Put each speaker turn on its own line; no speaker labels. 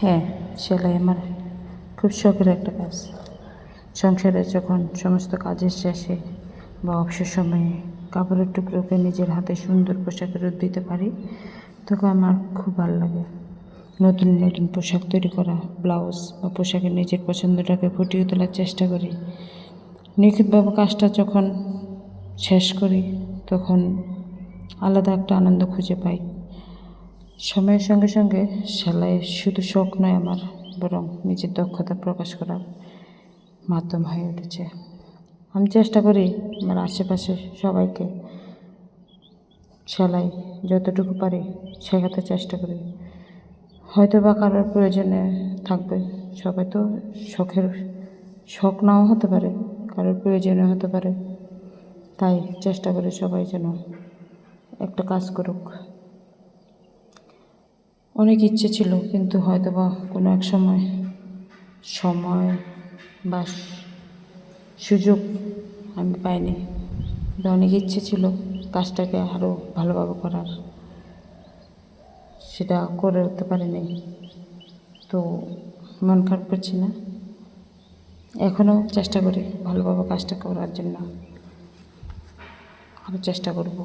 হ্যাঁ, সেলাই আমার খুব শখের একটা কাজ। সংসারে যখন সমস্ত কাজের শেষে বা অবসর সময়ে কাপড়ের টুকরোকে নিজের হাতে সুন্দর পোশাকে রূপ দিতে পারি, তখন আমার খুব ভালো লাগে। নতুন নতুন পোশাক তৈরি করা, ব্লাউজ বা পোশাকের নিজের পছন্দটাকে ফুটিয়ে তোলার চেষ্টা করি। নিখুঁতভাবে কাজটা যখন শেষ করি, তখন আলাদা একটা আনন্দ খুঁজে পাই। সময়ের সঙ্গে সঙ্গে সেলাই শুধু শখ নয় আমার, বরং নিজের দক্ষতা প্রকাশ করার মাধ্যম হয়ে উঠেছে। আমি চেষ্টা করি আমার আশেপাশে সবাইকে সেলাই যতটুকু পারি শেখাতে চেষ্টা করি। হয়তো বা কারোর প্রয়োজনে থাকবে, সবাই তো শখ নাও হতে পারে, কারোর প্রয়োজনে হতে পারে। তাই চেষ্টা করি সবাই যেন একটা কাজ করুক। অনেক ইচ্ছে ছিল, কিন্তু হয়তো বা কোনো এক সময় বা সুযোগ আমি পাইনি। অনেক ইচ্ছে ছিল কাজটাকে আরও ভালোভাবে করার, সেটা করে উঠতে পারিনি। তো মন খারাপ করছি না, এখনও চেষ্টা করি ভালোভাবে কাজটা করার জন্য, আরও চেষ্টা করব।